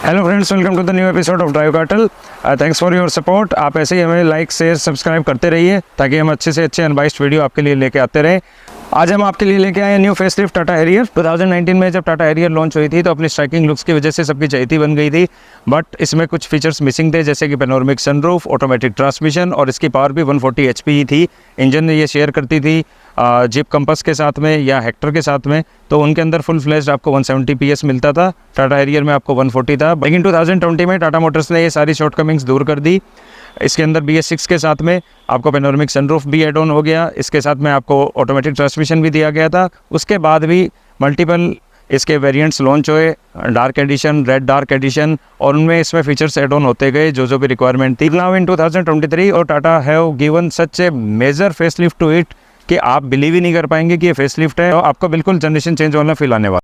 Hello friends, welcome to the new episode of drive cartel. Thanks for your support. आप ऐसे ही हमें like share subscribe करते रहिए ताकि हम अच्छे से अच्छे अनबाइस्ड वीडियो आपके लिए लेके आते रहें। आज हम आपके लिए लेके आए न्यू फेसलिफ्ट टाटा हैरियर। 2019 में जब टाटा हैरियर लॉन्च हुई थी तो अपनी स्ट्राइकिंग लुक्स की वजह से सबकी चहेती बन गई थी, बट इसमें कुछ फीचर्स मिसिंग थे, जैसे कि पैनोरामिक सनरूफ, ऑटोमेटिक ट्रांसमिशन और इसकी पावर भी 140 HP ही थी। इंजन ये शेयर करती थी जीप कंपास के साथ में या हेक्टर के साथ में, तो उनके अंदर फुल फ्लैश्ड आपको 170 PS मिलता था। टाटा हैरियर में आपको 140 था। लेकिन 2020 में टाटा मोटर्स ने ये सारी शॉर्टकमिंग्स दूर कर दी। इसके अंदर BS6 के साथ में आपको पैनोरामिक सनरूफ भी एड ऑन हो गया। इसके साथ में आपको ऑटोमेटिक ट्रांसमिशन भी दिया गया था। उसके बाद भी मल्टीपल इसके वेरिएंट्स लॉन्च हुए, dark edition, red dark addition, और उनमें इसमें फीचर्स एड ऑन होते गए जो भी रिक्वायरमेंट थी। नाउ इन 2023 और Tata have given such a major facelift to it कि आप बिलीव ही नहीं कर पाएंगे कि ये फेसलिफ्ट है और आपको बिल्कुल जनरेशन चेंज वाला फील आने वाला।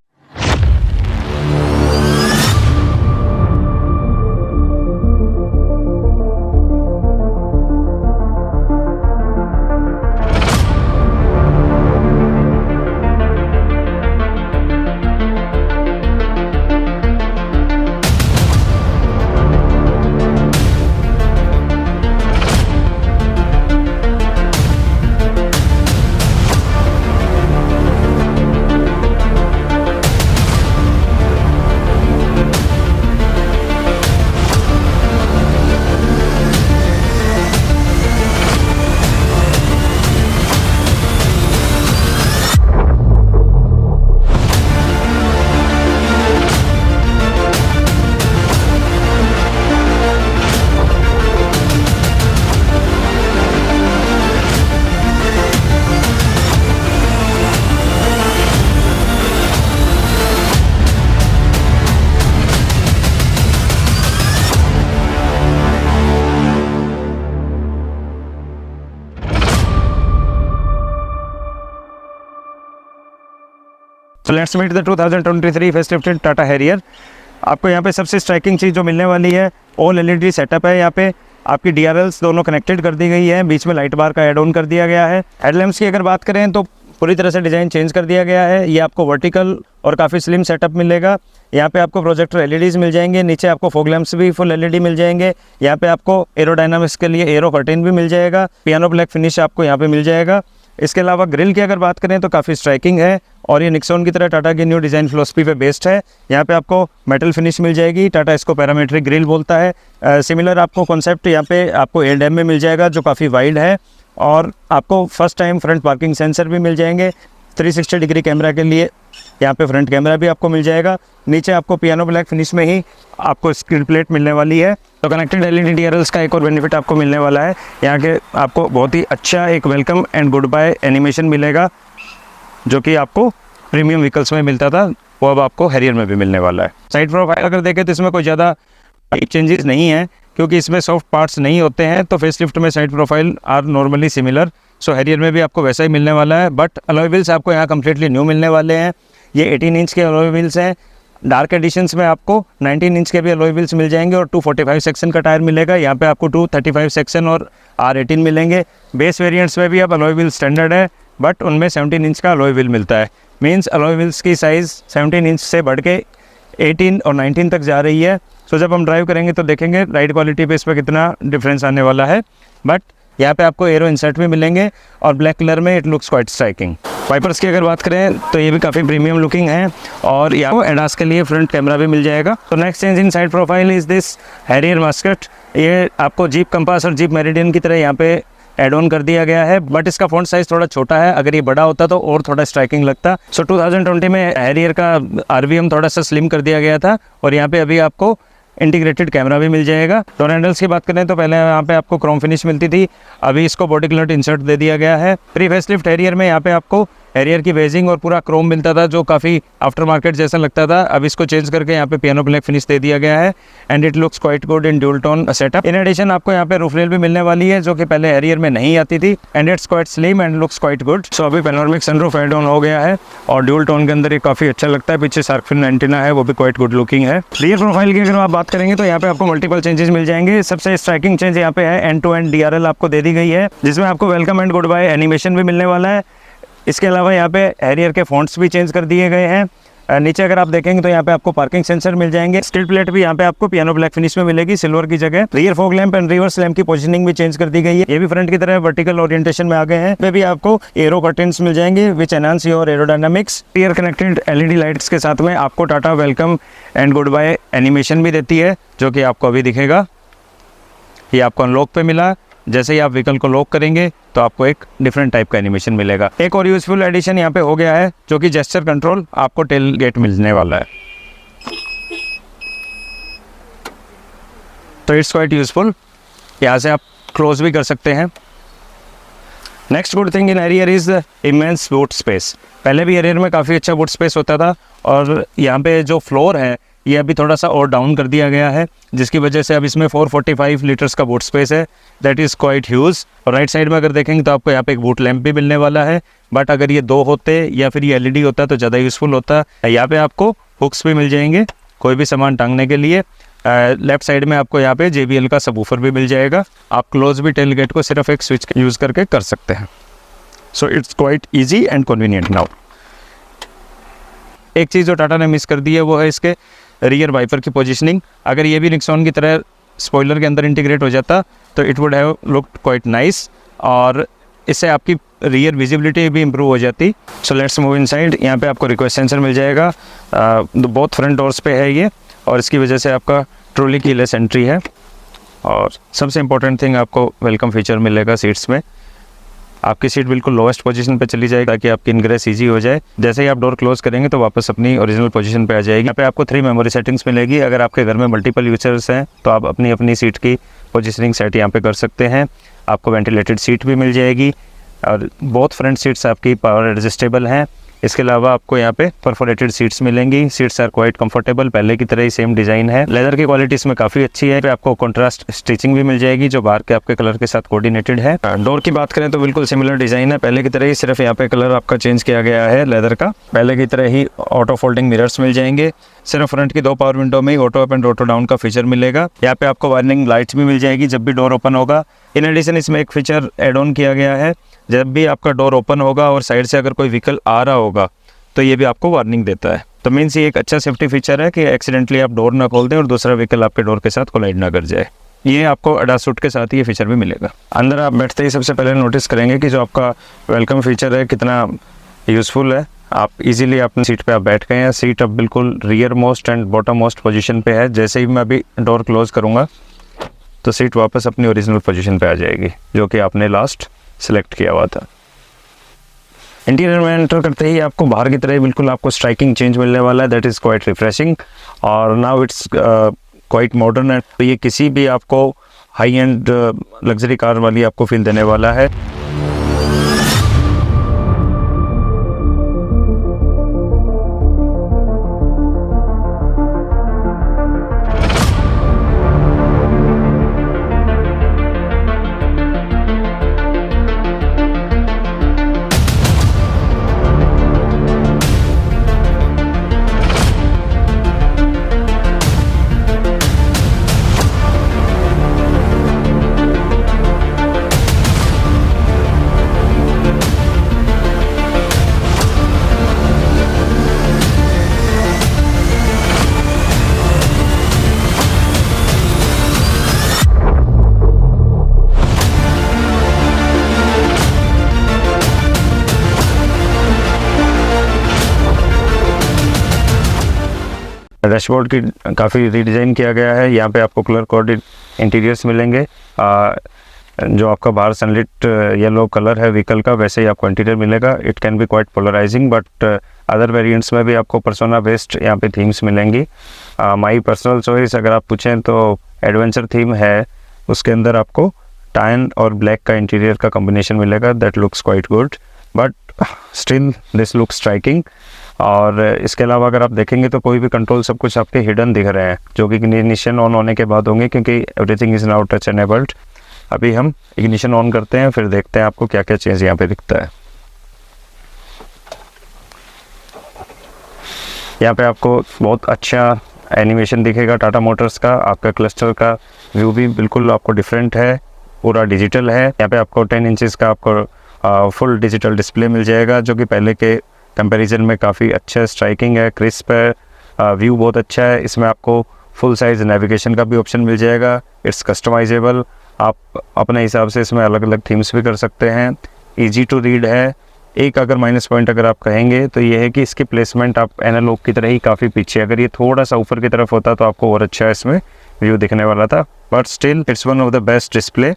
तो let's meet the 2023 facelifted Tata Harrier. आपको यहाँ पे सबसे स्ट्राइकिंग चीज़ जो मिलने वाली है, ऑल LED सेटअप है। यहाँ पे आपकी DRLs दोनों कनेक्टेड कर दी गई है, बीच में लाइट बार का एड ऑन कर दिया गया है। हेडलैम्प्स की अगर बात करें तो पूरी तरह से डिज़ाइन चेंज कर दिया गया है। ये आपको वर्टिकल और काफ़ी स्लिम सेटअप मिलेगा। यहाँ पे आपको प्रोजेक्टर LEDs मिल जाएंगे, नीचे आपको फॉग लैंप्स भी फुल LED मिल जाएंगे। यहाँ पे आपको एरोडायनामिक्स के लिए एरो कर्टेन भी मिल जाएगा। पियानो ब्लैक फिनिश आपको यहाँ पे मिल जाएगा। इसके अलावा ग्रिल की अगर बात करें तो काफ़ी स्ट्राइकिंग है और ये निक्सॉन की तरह टाटा की न्यू डिज़ाइन फिलॉसफी पे बेस्ड है। यहाँ पे आपको मेटल फिनिश मिल जाएगी। टाटा इसको पैरामेट्रिक ग्रिल बोलता है। सिमिलर आपको कॉन्सेप्ट यहाँ पे आपको एयर डैम में मिल जाएगा जो काफ़ी वाइड है, और आपको first time front parking sensor भी मिल जाएंगे। 360 डिग्री कैमरा के लिए यहाँ पे फ्रंट कैमरा भी आपको मिल जाएगा। नीचे आपको पियानो ब्लैक फिनिश में ही आपको स्क्रीन प्लेट मिलने वाली है। तो कनेक्टेड LED DRLs का एक और बेनिफिट आपको मिलने वाला है, यहाँ के आपको बहुत ही अच्छा एक welcome and goodbye animation मिलेगा, जो कि आपको प्रीमियम व्हीकल्स में मिलता था, वो अब आपको हैरियर में भी मिलने वाला है। साइड प्रोफाइल अगर देखें तो इसमें कोई ज़्यादा चेंजेस नहीं है, क्योंकि इसमें सॉफ्ट पार्ट्स नहीं होते हैं। तो फेसलिफ्ट में side profile are normally similar, so Harrier में भी आपको वैसा ही मिलने वाला है। बट अलॉय व्हील्स आपको यहाँ कम्प्लीटली न्यू मिलने वाले हैं। ये 18 इंच के अलॉय व्हील्स हैं। डार्क एडिशंस में आपको 19 इंच के भी अलॉय व्हील्स मिल जाएंगे और 245 सेक्शन का टायर मिलेगा। यहाँ पे आपको 235 सेक्शन और R18 मिलेंगे। बेस वेरिएंट्स में भी अब अलॉय व्हील स्टैंडर्ड है, बट उनमें 17 इंच का अलॉय व्हील मिलता है। मीन्स अलॉय व्हील्स की साइज़ 17 इंच से बढ़ के 18 और 19 तक जा रही है। सो जब हम ड्राइव करेंगे तो देखेंगे राइड क्वालिटी पे इस पर कितना डिफरेंस आने वाला है। बट यहाँ पे आपको एरो इंसर्ट भी मिलेंगे और ब्लैक कलर में it looks quite striking. Wipers की अगर बात करें तो ये भी काफ़ी प्रीमियम लुकिंग है, और यहाँ को एडास के लिए फ्रंट कैमरा भी मिल जाएगा। तो next change in side profile is this Harrier Muscat. ये आपको जीप कंपास और जीप मेरिडियन की तरह यहाँ पे एड ऑन कर दिया गया है, बट इसका फॉन्ट साइज़ थोड़ा छोटा है। अगर ये बड़ा होता तो और थोड़ा स्ट्राइकिंग लगता। सो 2020 में हैरियर का RVM थोड़ा सा स्लिम कर दिया गया था, और यहाँ पे अभी आपको इंटीग्रेटेड कैमरा भी मिल जाएगा। डोर हैंडल्स की बात करें तो पहले यहाँ पे आपको क्रोम फिनिश मिलती थी, अभी इसको बॉडी कलर इंसर्ट दे दिया गया है। प्री फेसलिफ्ट हैरियर में यहाँ पे आपको हैरियर की वेजिंग और पूरा क्रोम मिलता था, जो काफ़ी आफ्टर मार्केट जैसा लगता था। अब इसको चेंज करके यहाँ पे पियानो ब्लैक फिनिश दे दिया गया है, and it looks quite good in dual tone setup. In addition आपको यहाँ पे रूफ रेल भी मिलने वाली है, जो कि पहले हैरियर में नहीं आती थी, and it's quite slim and looks quite good. So अभी पैनोरामिक सनरूफ एड ऑन हो गया है, और ड्यूल टोन के अंदर ये काफ़ी अच्छा लगता है। पीछे शार्क फिन एंटीना है, वो भी क्वाइट गुड लुकिंग है। रियर प्रोफाइल की अगर आप बात करेंगे तो यहाँ पे आपको मल्टीपल चेंजेस मिल जाएंगे। सबसे स्ट्राइकिंग चेंज यहाँ पे है एंड टू एंड DRL आपको दे दी गई है, जिसमें आपको welcome and goodbye animation भी मिलने वाला है। इसके अलावा यहाँ पे हैरियर के फॉन्ट्स भी चेंज कर दिए गए हैं। नीचे अगर आप देखेंगे तो यहाँ पे आपको पार्किंग सेंसर मिल जाएंगे। स्किड प्लेट भी यहाँ पे आपको पियानो ब्लैक फिनिश में मिलेगी सिल्वर की जगह। Rear fog lamp and reverse lamp की पोजीशनिंग भी चेंज कर दी गई है। ये भी फ्रंट की तरह वर्टिकल ओरिएंटेशन में आ गए हैं। पे भी आपको एरो कर्टेन्स मिल जाएंगे which enhance your aerodynamics. Rear connected LED lights के साथ में आपको Tata welcome and goodbye animation भी देती है, जो कि आपको अभी दिखेगा। ये आपको अनलॉक पे मिला। जैसे ही आप व्हीकल को लॉक करेंगे तो आपको एक डिफरेंट टाइप का एनिमेशन मिलेगा। एक और यूजफुल एडिशन यहाँ पे हो गया है, जो कि जेस्चर कंट्रोल आपको टेल गेट मिलने वाला है। तो इट्स क्वाइट यूजफुल। यहाँ से आप क्लोज भी कर सकते हैं। Next good thing in arrear is immense boot space. पहले भी एरियर में काफ़ी अच्छा बूट स्पेस होता था, और यहाँ पे जो फ्लोर है ये अभी थोड़ा सा और डाउन कर दिया गया है, जिसकी वजह से अब इसमें 445 लीटर्स का बूट स्पेस है। That is quite huge. और राइट साइड में अगर देखेंगे तो आपको यहाँ पे एक बूट लैंप भी मिलने वाला है, बट अगर ये 2 होते या फिर ये एलईडी होता तो ज़्यादा यूज़फुल होता। यहाँ पे आपको हुक्स भी मिल जाएंगे कोई भी सामान टांगने के लिए। लेफ्ट साइड में आपको यहाँ पे JBL का सबवूफर भी मिल जाएगा। आप क्लोज भी टेल गेट को सिर्फ एक स्विच यूज़ करके कर सकते हैं। सो it's quite easy and convenient now. एक चीज़ जो टाटा ने मिस कर दी है वो है इसके रियर वाइपर की पोजीशनिंग। अगर ये भी निक्सॉन की तरह स्पॉइलर के अंदर इंटीग्रेट हो जाता तो it would have looked quite nice, और इससे आपकी रियर विजिबिलिटी भी इम्प्रूव हो जाती। सो लेट्स मूव इनसाइड। यहाँ पे आपको रिक्वेस्ट सेंसर मिल जाएगा। बहुत फ्रंट डोर्स पे है ये, और इसकी वजह से आपका ट्रोली कीलेस एंट्री है। और सबसे इम्पोर्टेंट थिंग, आपको वेलकम फीचर मिलेगा सीट्स में। आपकी सीट बिल्कुल लोएस्ट पोजीशन पे चली जाएगी ताकि आपकी इनग्रेस ईजी हो जाए। जैसे ही आप डोर क्लोज करेंगे तो वापस अपनी ओरिजिनल पोजीशन पे आ जाएगी। यहाँ पे आपको 3 मेमोरी सेटिंग्स मिलेगी। अगर आपके घर में मल्टीपल यूजर्स हैं तो आप अपनी अपनी सीट की पोजीशनिंग सेट यहाँ पे कर सकते हैं। आपको वेंटिलेटेड सीट भी मिल जाएगी, और बहुत फ्रंट सीट्स आपकी पावर एडजस्टेबल हैं। इसके अलावा आपको यहाँ पे परफोरेटेड सीट्स मिलेंगी। सीट्स आर क्वाइट कंफर्टेबल, पहले की तरह ही सेम डिज़ाइन है। लेदर की क्वालिटी इसमें काफ़ी अच्छी है। आपको कॉन्ट्रास्ट स्टिचिंग भी मिल जाएगी जो बाहर के आपके कलर के साथ कोऑर्डिनेटेड है। डोर की बात करें तो बिल्कुल सिमिलर डिज़ाइन है पहले की तरह ही, सिर्फ यहाँ पे कलर आपका चेंज किया गया है लेदर का। पहले की तरह ही ऑटो फोल्डिंग मिरर्स मिल जाएंगे। सिर्फ फ्रंट की 2 पावर विंडो में ही auto up and auto down का फीचर मिलेगा। यहाँ पे आपको वार्निंग लाइट्स भी मिल जाएगी जब भी डोर ओपन होगा। इन एडिशन इसमें एक फीचर एड ऑन किया गया है, जब भी आपका डोर ओपन होगा और साइड से अगर कोई व्हीकल आ रहा होगा तो ये भी आपको वार्निंग देता है। तो मीन्स ये एक अच्छा सेफ्टी फीचर है कि एक्सीडेंटली आप डोर ना खोल दें और दूसरा व्हीकल आपके डोर के साथ कोलाइड ना कर जाए। ये आपको ADAS सूट के साथ ही ये फीचर भी मिलेगा। अंदर आप बैठते ही सबसे पहले नोटिस करेंगे कि जो आपका वेलकम फीचर है कितना यूज़फुल है। आप इजीली अपनी सीट पे आप बैठ गए हैं। सीट अब बिल्कुल rear most and bottom most position पे है। जैसे ही मैं अभी डोर क्लोज करूँगा तो सीट वापस अपनी ओरिजिनल पोजीशन पे आ जाएगी, जो कि आपने लास्ट सेलेक्ट किया हुआ था। इंटीरियर में एंटर करते ही आपको बाहर की तरह बिल्कुल आपको स्ट्राइकिंग चेंज मिलने वाला है। दैट इज़ क्वाइट रिफ्रेशिंग, और नाउ इट्स क्वाइट मॉडर्न है। तो ये किसी भी आपको हाई एंड लग्जरी कार वाली आपको फील देने वाला है। डैशबोर्ड की काफ़ी रीडिज़ाइन किया गया है। यहाँ पे आपको कलर कोडेड इंटीरियर्स मिलेंगे। जो आपका बाहर सनलिट येलो कलर है व्हीकल का, वैसे ही आपको इंटीरियर मिलेगा। It can be quite polarising, but other variants में भी आपको पर्सोना बेस्ड यहाँ पे थीम्स मिलेंगी। माई पर्सनल चॉइस अगर आप पूछें तो एडवेंचर थीम है, उसके अंदर आपको टैन और ब्लैक का इंटीरियर का कॉम्बिनेशन मिलेगा। That looks quite good, but still this looks striking. और इसके अलावा अगर आप देखेंगे तो कोई भी कंट्रोल सब कुछ आपके हिडन दिख रहे हैं, जो कि इग्निशन ऑन होने के बाद होंगे, क्योंकि everything is now touch enabled. अभी हम इग्निशन ऑन करते हैं, फिर देखते हैं आपको क्या क्या चेंज यहाँ पे दिखता है। यहाँ पे आपको बहुत अच्छा एनिमेशन दिखेगा टाटा मोटर्स का। आपका क्लस्टर का व्यू भी बिल्कुल आपको डिफरेंट है, पूरा डिजिटल है। यहाँ पे आपको 10 इंचेस का आपको फुल डिजिटल डिस्प्ले मिल जाएगा, जो कि पहले के कंपैरिजन में काफ़ी अच्छा स्ट्राइकिंग है, क्रिस्प है, व्यू बहुत अच्छा है। इसमें आपको फुल साइज़ नेविगेशन का भी ऑप्शन मिल जाएगा। इट्स कस्टमाइजेबल, आप अपने हिसाब से इसमें अलग अलग थीम्स भी कर सकते हैं। ईजी टू रीड है। एक अगर माइनस पॉइंट अगर आप कहेंगे तो ये है कि इसकी प्लेसमेंट आप एनालॉग की तरह ही काफ़ी पीछे, अगर ये थोड़ा सा ऊपर की तरफ होता तो आपको और अच्छा इसमें व्यू दिखने वाला था, but still it's one of the best display.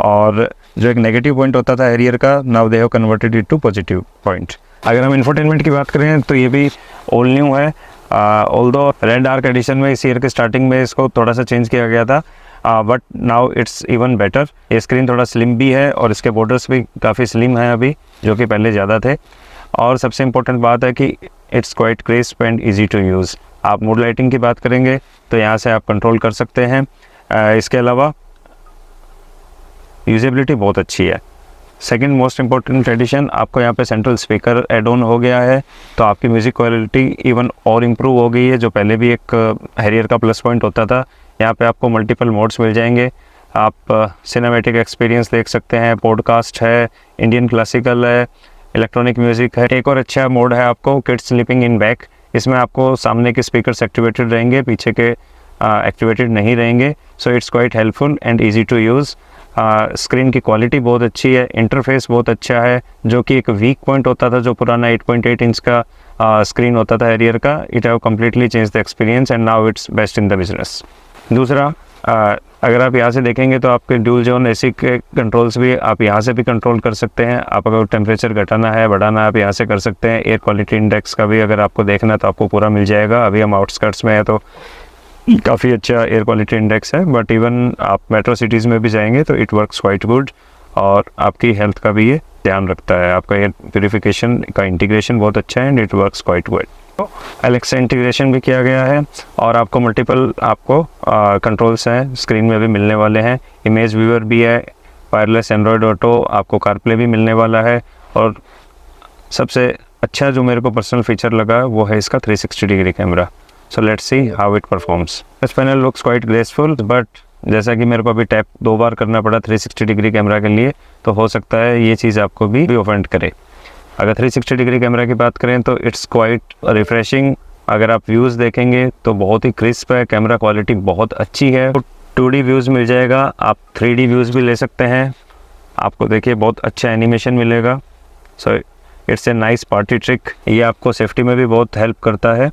और जो एक नेगेटिव पॉइंट होता था हैरियर का, now they have converted it to positive point. अगर हम इंफोटेनमेंट की बात करें तो ये भी ऑल न्यू है। ऑल्दो रेड डार्क एडिशन में इस ईयर के स्टार्टिंग में इसको थोड़ा सा चेंज किया गया था, but now it's even better. ये स्क्रीन थोड़ा स्लिम भी है और इसके बॉर्डर्स भी काफ़ी स्लिम हैं अभी, जो कि पहले ज़्यादा थे। और सबसे इम्पोर्टेंट बात है कि it's quite crisp and easy to use. आप मूड लाइटिंग की बात करेंगे तो यहाँ से आप कंट्रोल कर सकते हैं। इसके अलावा यूजेबिलिटी बहुत अच्छी है। सेकंड मोस्ट इम्पोर्टेंट एडिशन, आपको यहाँ पे सेंट्रल स्पीकर एड ऑन हो गया है, तो आपकी म्यूज़िक क्वालिटी इवन और इम्प्रूव हो गई है, जो पहले भी एक हैरियर का प्लस पॉइंट होता था। यहाँ पे आपको मल्टीपल मोड्स मिल जाएंगे। आप सिनेमैटिक एक्सपीरियंस देख सकते हैं, पॉडकास्ट है, इंडियन क्लासिकल है, इलेक्ट्रॉनिक म्यूज़िक है। एक और अच्छा मोड है आपको किड्स स्लीपिंग इन बैक। इसमें आपको सामने के स्पीकर्स एक्टिवेटेड रहेंगे, पीछे के एक्टिवेटेड नहीं रहेंगे। So it's quite helpful and easy to use. Screen की क्वालिटी बहुत अच्छी है, इंटरफेस बहुत अच्छा है, जो कि एक वीक पॉइंट होता था जो पुराना 8.8 इंच का स्क्रीन होता था हैरियर का। It have completely change the experience and now it's best in the business. दूसरा, अगर आप यहाँ से देखेंगे तो आपके ड्यूल जोन एसी के कंट्रोल्स भी आप यहाँ से भी कंट्रोल कर सकते हैं। आप अगर टेम्परेचर घटाना है बढ़ाना है आप यहाँ से कर सकते हैं। एयर क्वालिटी इंडेक्स का भी अगर आपको देखना है तो आपको पूरा मिल जाएगा। अभी हम आउटस्कर्ट्स में है तो काफ़ी अच्छा एयर क्वालिटी इंडेक्स है, बट इवन आप मेट्रो सिटीज़ में भी जाएंगे तो इट वर्क्स क्वाइट गुड। और आपकी हेल्थ का भी ये ध्यान रखता है। आपका एयर प्योरीफिकेशन का इंटीग्रेशन बहुत अच्छा है and it works quite good. तो एलेक्सा इंटीग्रेशन भी किया गया है और आपको मल्टीपल कंट्रोल्स हैं स्क्रीन में भी मिलने वाले हैं। इमेज व्यूअर भी है, वायरलेस एंड्रॉयड ऑटो, आपको कारप्ले भी मिलने वाला है। और सबसे अच्छा जो मेरे को पर्सनल फीचर लगा वो है इसका 360 degree camera. So let's see how it performs. This panel looks quite graceful, but जैसा कि मेरे को अभी टैप 2 बार करना पड़ा 360 डिग्री कैमरा के लिए, तो हो सकता है ये चीज़ आपको भी ऑफेंड करे। अगर 360 डिग्री कैमरा की बात करें तो इट्स क्वाइट रिफ्रेशिंग। अगर आप व्यूज़ देखेंगे तो बहुत ही क्रिस्प है, कैमरा क्वालिटी बहुत अच्छी है। 2D व्यूज़ मिल जाएगा, आप 3D व्यूज़ भी ले सकते हैं। आपको देखिए बहुत अच्छा एनिमेशन मिलेगा। So it's a nice party trick. ये आपको सेफ्टी में भी बहुत हेल्प करता है।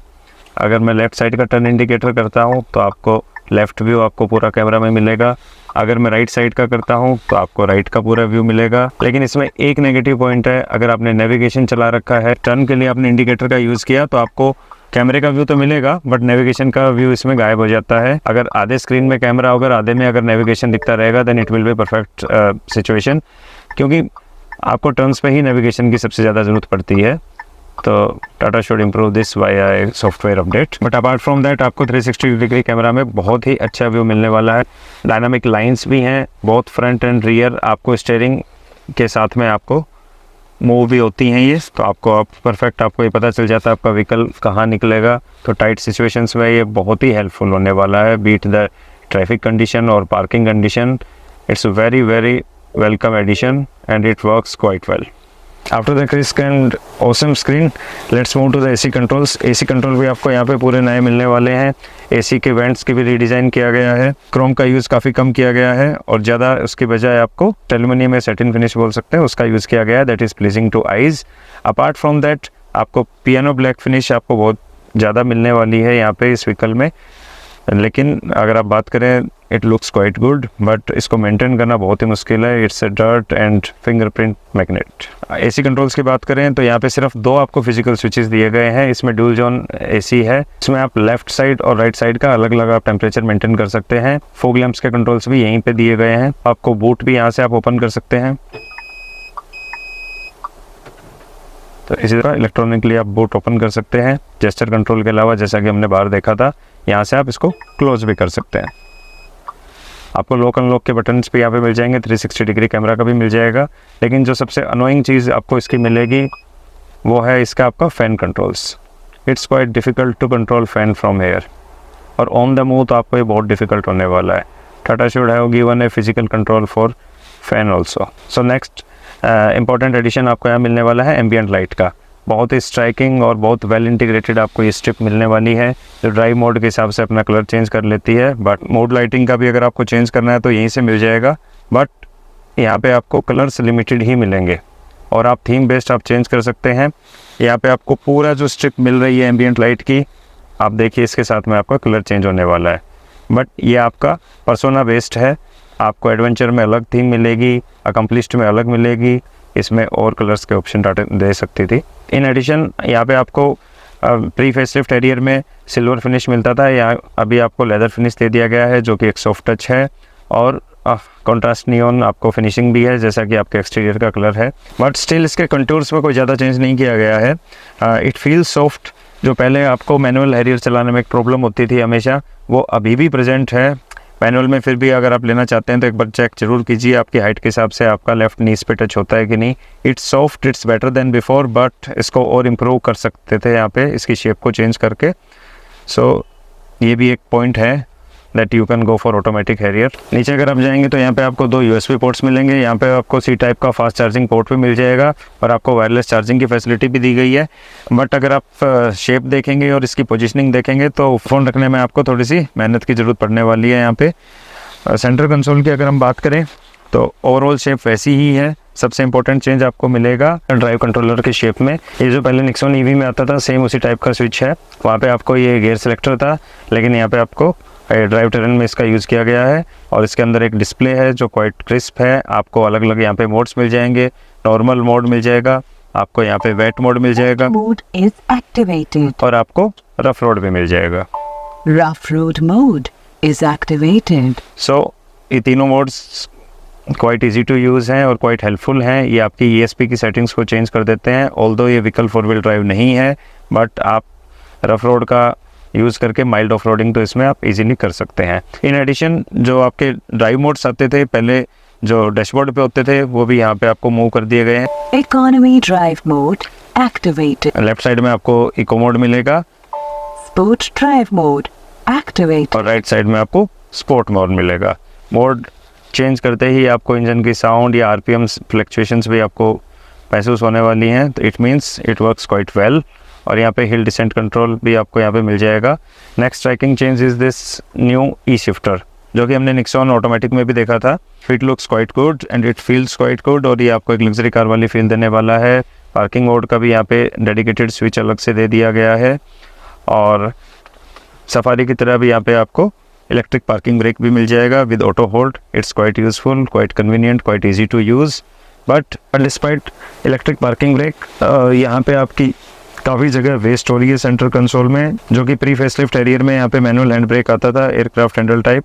अगर मैं लेफ़्ट साइड का टर्न इंडिकेटर करता हूँ तो आपको लेफ़्ट व्यू आपको पूरा कैमरा में मिलेगा। अगर मैं राइट साइड का करता हूँ तो आपको राइट का पूरा व्यू मिलेगा। लेकिन इसमें एक नेगेटिव पॉइंट है, अगर आपने नेविगेशन चला रखा है, टर्न के लिए आपने इंडिकेटर का यूज़ किया तो आपको कैमरे का व्यू तो मिलेगा बट नेविगेशन का व्यू इसमें गायब हो जाता है। अगर आधे स्क्रीन में कैमरा होगा, आधे में अगर नेविगेशन दिखता रहेगा then it will be perfect situation, क्योंकि आपको टर्न्स पे ही नेविगेशन की सबसे ज़्यादा ज़रूरत पड़ती है। तो Tata should improve this via software update. But apart from that आपको 360 डिग्री कैमरा में बहुत ही अच्छा व्यू मिलने वाला है। डायनामिक लाइंस भी हैं, बहुत फ्रंट एंड रियर आपको स्टीयरिंग के साथ में आपको मूव भी होती हैं ये, तो आपको परफेक्ट आपको ये पता चल जाता है आपका व्हीकल कहाँ निकलेगा। तो टाइट सिचुएशंस में ये बहुत ही हेल्पफुल होने वाला है, बीट द ट्रैफिक कंडीशन और parking condition. It's very very welcome addition and it works quite well. After the crisp and awesome screen let's move to the AC controls. AC control भी आपको यहाँ पे पूरे नए मिलने वाले हैं। एसी के वेंट्स की भी रीडिज़ाइन किया गया है। क्रोम का यूज़ काफ़ी कम किया गया है और ज़्यादा उसकी बजाय आपको एल्युमिनियम में सेटिन फिनिश बोल सकते हैं उसका यूज़ किया गया है, that is pleasing to eyes. Apart from that आपको पियानो ब्लैक फिनिश आपको बहुत ज़्यादा मिलने वाली है यहाँ पे इस व्हीकल में। लेकिन अगर आप बात करें it looks quite good, but इसको मेंटेन करना बहुत ही मुश्किल है। It's a dirt and fingerprint magnet. AC controls की बात करें तो यहाँ पे सिर्फ 2 आपको फिजिकल स्विचेस दिए गए हैं। इसमें ड्यूल जोन एसी है, इसमें आप लेफ्ट साइड और राइट साइड का अलग अलग आप टेम्परेचर मेंटेन कर सकते हैं। फॉग लैंप्स के कंट्रोल्स भी यहीं पे दिए गए हैं। आपको बूट भी यहाँ से आप ओपन कर सकते हैं। तो इसी तरह इलेक्ट्रॉनिकली आप बूट ओपन कर सकते हैं। जेस्चर कंट्रोल के अलावा जैसा कि हमने बाहर देखा था, यहाँ से आप इसको क्लोज भी कर सकते हैं। आपको लॉक अनलॉक के बटन्स भी यहाँ पे मिल जाएंगे, 360 डिग्री कैमरा का भी मिल जाएगा। लेकिन जो सबसे अनोइंग चीज़ आपको इसकी मिलेगी वो है इसका आपका fan controls. It's quite difficult to control fan from here, और ऑन द मूव तो आपको ये बहुत डिफ़िकल्ट होने वाला है। Tata should have given a physical control for fan also. So next important addition आपको यहाँ मिलने वाला है एम्बियंट लाइट का। बहुत ही स्ट्राइकिंग और बहुत वेल इंटीग्रेटेड आपको ये स्ट्रिप मिलने वाली है, जो ड्राइव मोड के हिसाब से अपना कलर चेंज कर लेती है। बट मोड लाइटिंग का भी अगर आपको चेंज करना है तो यहीं से मिल जाएगा, बट यहाँ पे आपको कलर्स लिमिटेड ही मिलेंगे और आप थीम बेस्ड आप चेंज कर सकते हैं। यहाँ पे आपको पूरा जो स्ट्रिप मिल रही है एम्बियंट लाइट की, आप देखिए इसके साथ में आपका कलर चेंज होने वाला है। बट ये आपका पर्सोना बेस्ड है, आपको एडवेंचर में अलग थीम मिलेगी, अकम्पलिश्ड में अलग मिलेगी, इसमें और कलर्स के ऑप्शन टाटा दे सकती थी। इन एडिशन यहाँ पे आपको प्री फेसलिफ्ट हैरियर में सिल्वर फिनिश मिलता था, यहाँ अभी आपको लेदर फिनिश दे दिया गया है जो कि एक सॉफ्ट टच है, और कॉन्ट्रास्ट नियॉन आपको फिनिशिंग भी है जैसा कि आपके एक्सटीरियर का कलर है। बट स्टिल इसके कंटूर्स में कोई ज़्यादा चेंज नहीं किया गया है। It feels soft. जो पहले आपको मैनुअल हैरियर चलाने में एक प्रॉब्लम होती थी हमेशा, वो अभी भी प्रेजेंट है मैनुअल में। फिर भी अगर आप लेना चाहते हैं तो एक बार चेक जरूर कीजिए आपकी हाइट के हिसाब से आपका लेफ्ट नीज पे टच होता है कि नहीं। It's soft, it's better than before, but इसको और इम्प्रूव कर सकते थे यहाँ पे इसकी शेप को चेंज करके। सो ये भी एक पॉइंट है that you can go for automatic Harrier. नीचे अगर आप जाएंगे तो यहाँ पे आपको 2 USB पोर्ट्स मिलेंगे। यहाँ पे आपको C टाइप का फास्ट चार्जिंग पोर्ट भी मिल जाएगा और आपको वायरलेस चार्जिंग की फैसिलिटी भी दी गई है। बट अगर आप शेप देखेंगे और इसकी पोजीशनिंग देखेंगे तो फ़ोन रखने में आपको थोड़ी सी मेहनत की ज़रूरत पड़ने वाली है। यहाँ पे सेंटर कंसोल की अगर हम बात करें तो ओवरऑल शेप वैसी ही है। सबसे इंपॉर्टेंट चेंज आपको मिलेगा ड्राइव कंट्रोलर के शेप में। ये जो पहले निक्सॉन EV में आता था सेम उसी टाइप का स्विच है। वहाँ पे आपको ये गियर सेलेक्टर था, लेकिन यहाँ पे आपको ड्राइव टेरेन में इसका यूज़ किया गया है। और इसके अंदर एक डिस्प्ले है जो क्वाइट क्रिस्प है। आपको अलग अलग यहाँ पे मोड्स मिल जाएंगे। नॉर्मल मोड मिल जाएगा, आपको यहाँ पे वेट मोड मिल जाएगा, मोड इज एक्टिवेटेड, और आपको रफ रोड भी मिल जाएगा। Rough road mode is activated. So ये तीनों modes quite easy to use हैं और क्वाइट हेल्पफुल हैं। ये आपकी ESP की सेटिंग्स को चेंज कर देते हैं। ऑल्दो ये व्हीकल 4 व्हील ड्राइव नहीं है, बट आप रफ रोड का यूज़ करके माइल्ड ऑफ रोडिंग तो इसमें आप इजीली कर सकते हैं। इन एडिशन जो आपके ड्राइव मोड्स आते थे पहले जो डैशबोर्ड पे होते थे, वो भी यहाँ पे आपको मूव कर दिए गए हैं। Economy drive mode activated. Left side में आपको इको मोड मिलेगा, स्पोर्ट ड्राइव मोड एक्टिवेटेड, और राइट साइड में आपको स्पोर्ट मोड मिलेगा। मोड चेंज करते ही आपको इंजन की साउंड या RPM फ्लक्चुएशंस भी आपको महसूस होने वाली हैं, तो it means it works quite well. और यहाँ पे हिल डिसेंट कंट्रोल भी आपको यहाँ पे मिल जाएगा। Next striking change is this new E shifter, जो कि हमने निक्सॉन ऑटोमेटिक में भी देखा था। It looks quite good and it feels quite good, और ये आपको एक लग्जरी कार वाली फील देने वाला है। पार्किंग मोड का भी यहाँ पे डेडिकेटेड स्विच अलग से दे दिया गया है, और सफारी की तरह भी यहाँ पे आपको इलेक्ट्रिक पार्किंग ब्रेक भी मिल जाएगा with auto hold. It's quite useful, quite convenient, quite easy to use. But despite electric parking brake यहाँ पे आपकी काफ़ी जगह वेस्ट हो रही है सेंटर कंसोल में, जो कि प्री फेसलिफ्ट हैरियर में यहाँ पे मैनुअल हैंड ब्रेक आता था एयरक्राफ्ट हैंडल टाइप,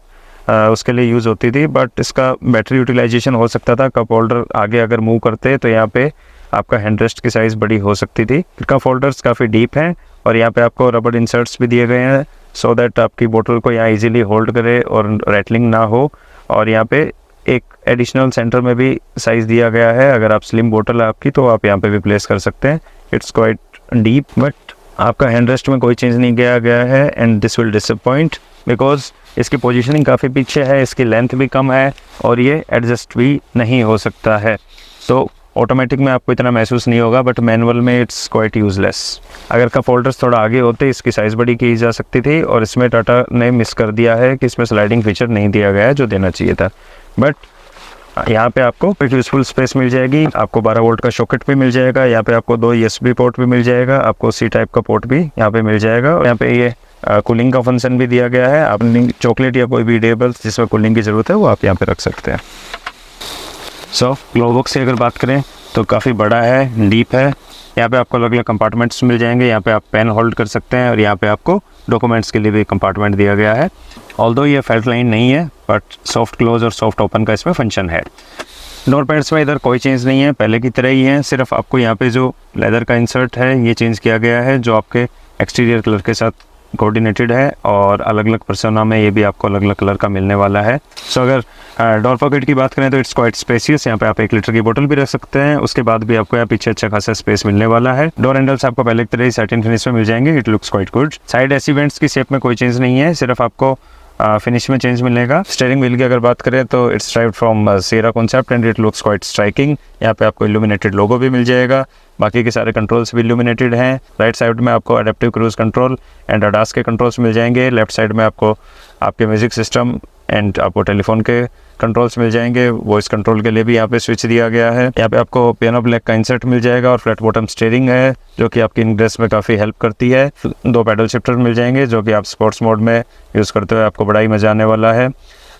उसके लिए यूज़ होती थी। बट इसका बैटरी यूटिलाइजेशन हो सकता था। कप होल्डर आगे अगर मूव करते तो यहाँ पे आपका हैंड रेस्ट की साइज़ बड़ी हो सकती थी। कप होल्डर्स काफ़ी डीप हैं, और यहाँ पे आपको रबर इंसर्ट्स भी दिए गए हैं सो दैट आपकी बोतल को यहाँ ईजिली होल्ड करे और रैटलिंग ना हो। और यहाँ पे एक एडिशनल सेंटर में भी साइज़ दिया गया है, अगर आप स्लिम बोतल है आपकी तो आप यहाँ पे भी प्लेस कर सकते हैं। इट्स क्वाइट डीप, बट आपका हैंड रेस्ट में कोई चेंज नहीं किया गया है, and this will disappoint because इसकी पोजीशनिंग काफ़ी पीछे है, इसकी लेंथ भी कम है, और ये एडजस्ट भी नहीं हो सकता है। तो ऑटोमेटिक में आपको इतना महसूस नहीं होगा, बट मैनुअल में इट्स क्वाइट यूजलेस। अगर कप होल्डर्स थोड़ा आगे होते इसकी साइज़ बड़ी की जा सकती थी, और इसमें टाटा ने मिस कर दिया है कि इसमें स्लाइडिंग फीचर नहीं दिया गया है जो देना चाहिए था। बट यहाँ पे आपको एक यूजफुल स्पेस मिल जाएगी। आपको 12 वोल्ट का सॉकेट भी मिल जाएगा। यहाँ पे आपको 2 USB पोर्ट भी मिल जाएगा। आपको C टाइप का पोर्ट भी यहाँ पे मिल जाएगा। और यहाँ पे ये कूलिंग का फंक्शन भी दिया गया है। आप चॉकलेट या कोई भी टेबल्स जिसमें कूलिंग की ज़रूरत है वो आप यहाँ पे रख सकते हैं। सो ग्लो बॉक्स की अगर बात करें तो काफ़ी बड़ा है, डीप है। यहाँ पे आपको अलग अलग कंपार्टमेंट्स मिल जाएंगे। यहाँ पे आप पेन होल्ड कर सकते हैं, और यहाँ पे आपको डॉक्यूमेंट्स के लिए भी कंपार्टमेंट दिया गया है। ऑल्दो ये फेल्ट लाइन नहीं है, बट सॉफ्ट क्लोज और सॉफ्ट ओपन का इसमें फंक्शन है। डोर पैड्स में इधर कोई चेंज नहीं है, पहले की तरह ही है। सिर्फ आपको यहाँ पे जो लेदर का इंसर्ट है ये चेंज किया गया है, जो आपके एक्सटीरियर कलर के साथ कोऑर्डिनेटेड है, और अलग अलग पर्सोना में ये भी आपको अलग अलग कलर का मिलने वाला है। सो अगर डोर पॉकेट की बात करें तो इट्स क्वाइट स्पेसियस। यहाँ पे आप 1 लीटर की बोतल भी रख सकते हैं। उसके बाद भी आपको यहाँ पीछे अच्छा खासा स्पेस मिलने वाला है। डोर हैंडल्स आपको पहले की तरह ही सैटिन फिनिश में मिल जाएंगे। It looks quite good. Side AC vents की शेप में कोई चेंज नहीं है, सिर्फ आपको फिनिश में चेंज मिलेगा। स्टीयरिंग व्हील की अगर बात करें तो it's derived from Sira concept and it looks quite striking. यहाँ पे आपको इल्यूमिनेटेड लोगो भी मिल जाएगा, बाकी के सारे कंट्रोल्स भी इल्यूमिनेटेड हैं। राइट साइड में आपको adaptive cruise control and ADAS के कंट्रोल्स मिल जाएंगे। लेफ्ट साइड में आपको आपके म्यूजिक सिस्टम एंड आपको टेलीफोन के कंट्रोल्स मिल जाएंगे। वॉइस कंट्रोल के लिए भी यहाँ पे स्विच दिया गया है। यहाँ पे आपको पियानो ब्लैक का इंसर्ट मिल जाएगा और फ्लैट बॉटम स्टीयरिंग है जो कि आपकी इंग्रेस में काफ़ी हेल्प करती है। 2 पैडल शिफ्टर मिल जाएंगे जो कि आप स्पोर्ट्स मोड में यूज़ करते हुए आपको बड़ा ही मज़ा आने वाला है।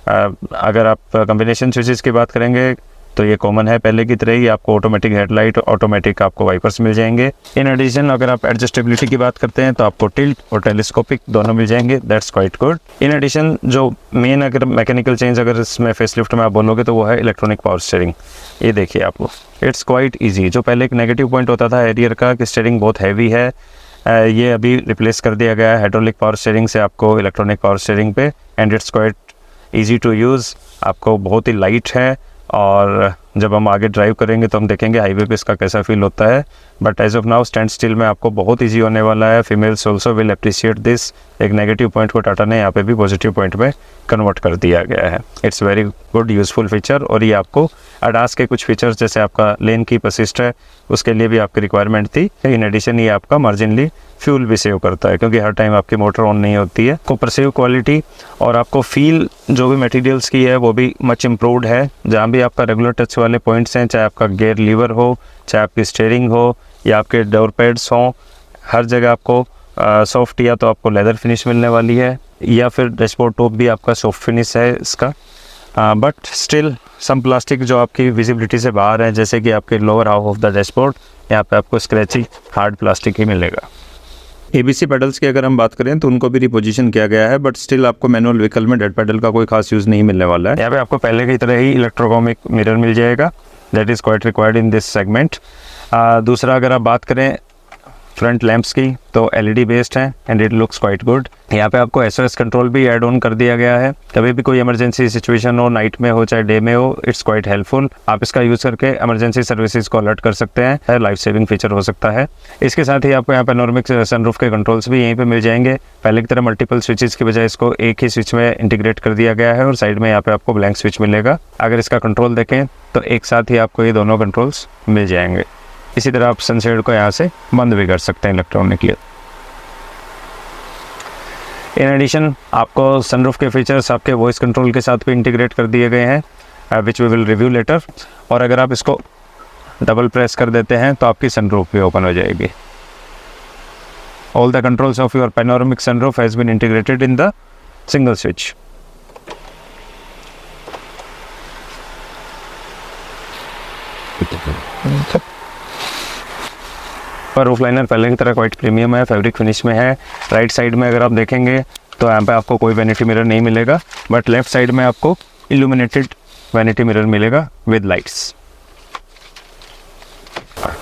अगर आप कॉम्बिनेशन स्विचेस की बात करेंगे तो ये कॉमन है पहले की तरह ही। आपको ऑटोमेटिक हेडलाइट, ऑटोमेटिक आपको वाइपर्स मिल जाएंगे। इन एडिशन अगर आप एडजस्टेबिलिटी की बात करते हैं तो आपको टिल्ट और टेलीस्कोपिक दोनों मिल जाएंगे। That's quite good. In addition जो मेन अगर मैकेनिकल चेंज अगर इसमें फेसलिफ्ट में आप बोलोगे तो वो है इलेक्ट्रॉनिक पावर स्टीयरिंग। ये देखिए आपको इट्स क्वाइट ईजी। जो पहले एक नेगेटिव पॉइंट होता था हैरियर का कि स्टीयरिंग बहुत हैवी है, ये अभी रिप्लेस कर दिया गया है हाइड्रोलिक पावर स्टीयरिंग से आपको इलेक्ट्रॉनिक पावर स्टीयरिंग पे। And it's quite easy to use, आपको बहुत ही लाइट है। और जब हम आगे ड्राइव करेंगे तो हम देखेंगे हाईवे पे इसका कैसा फील होता है। But as of now stand still में आपको बहुत इजी होने वाला है। Females also will appreciate this. एक नेगेटिव पॉइंट को टाटा ने यहाँ पे भी पॉजिटिव पॉइंट में कन्वर्ट कर दिया गया है। It's very good useful feature. और ये आपको ADAS के कुछ फीचर्स जैसे आपका लेन कीप असिस्ट है उसके लिए भी आपकी रिक्वायरमेंट थी। इन एडिशन ये आपका मार्जिनली फ्यूल भी सेव करता है क्योंकि हर टाइम आपकी मोटर ऑन नहीं होती है। को परसीव क्वालिटी और आपको फील जो भी मटेरियल्स की है वो भी मच इम्प्रूव्ड है। जहाँ भी आपका रेगुलर टच वाले पॉइंट्स हैं, चाहे आपका गियर लीवर हो, चाहे आपकी स्टीयरिंग हो या आपके डोर पैड्स हों, हर जगह आपको सॉफ्ट या तो आपको लेदर फिनिश मिलने वाली है या फिर डैशबोर्ड टॉप भी आपका सॉफ्ट फिनिश है इसका। बट स्टिल सम प्लास्टिक जो आपकी विजिबिलिटी से बाहर है, जैसे कि आपके lower half of the dashboard, यहाँ पे आपको स्क्रैची हार्ड प्लास्टिक ही मिलेगा। ABC पेडल्स की अगर हम बात करें तो उनको भी रिपोजिशन किया गया है, बट स्टिल आपको मैनुअल व्हीकल में डेड पेडल का कोई खास यूज़ नहीं मिलने वाला है। यहाँ पे आपको पहले की तरह ही इलेक्ट्रोकॉमिक मिरर मिल जाएगा, that is quite required in this segment. दूसरा अगर आप बात करें फ्रंट लैंप्स की तो LED बेस्ड है and it looks quite good. यहाँ पे आपको SOS कंट्रोल भी ऐड ऑन कर दिया गया है। कभी भी कोई इमरजेंसी सिचुएशन हो, नाइट में हो चाहे डे में हो, इट्स क्वाइट हेल्पफुल। आप इसका यूज़ करके इमरजेंसी सर्विसेज को अलर्ट कर सकते हैं, लाइफ सेविंग फीचर हो सकता है। इसके साथ ही आपको यहाँ पे पैनोरामिक सनरूफ के कंट्रोल्स भी यहीं पे मिल जाएंगे। पहले की तरह मल्टीपल स्विचेस की बजाय इसको एक ही स्विच में इंटीग्रेट कर दिया गया है और साइड में यहाँ पे आपको ब्लैंक स्विच मिलेगा। अगर इसका कंट्रोल देखें तो एक साथ ही आपको ये दोनों कंट्रोल्स मिल जाएंगे। इसी तरह आप सनशेड को यहाँ से बंद भी कर सकते हैं इलेक्ट्रॉनिकली। इन एडिशन आपको सनरूफ के फीचर्स आपके वॉइस कंट्रोल के साथ भी इंटीग्रेट कर दिए गए हैं, which we will review later. और अगर आप इसको डबल प्रेस कर देते हैं तो आपकी सनरूफ भी ओपन हो जाएगी। All the controls of your panoramic sunroof has been integrated in the single switch. पर रूफ लाइनर पहले की तरह क्वाइट प्रीमियम है, फैब्रिक फिनिश में है। राइट साइड में अगर आप देखेंगे तो यहाँ पे आपको कोई वैनिटी मिरर नहीं मिलेगा, बट लेफ्ट साइड में आपको इल्यूमिनेटेड वैनिटी मिरर मिलेगा with lights.